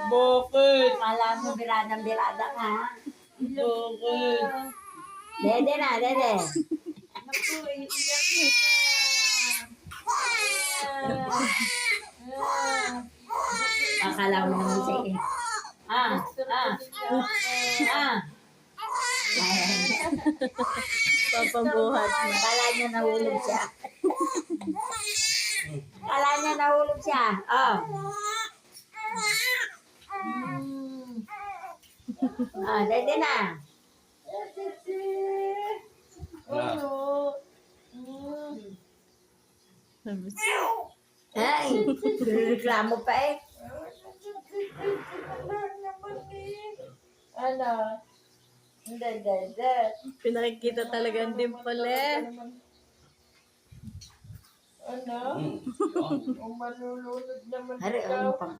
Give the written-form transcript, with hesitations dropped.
Bakit? Kala mo biradang-birada ka. Bakit? Dede na, dede. Naku, iiyak na. Akala mo naman siya eh. Ayan. Papabuhat na. Akala niya nahulog siya. Akala niya nahulog siya. Oh. Ah, dede na. Ay, reklamo pa eh. Ano? Hindi. Pinakikita talaga ang dimple eh. Ano? Malulunod naman Hari, ikaw. ano pang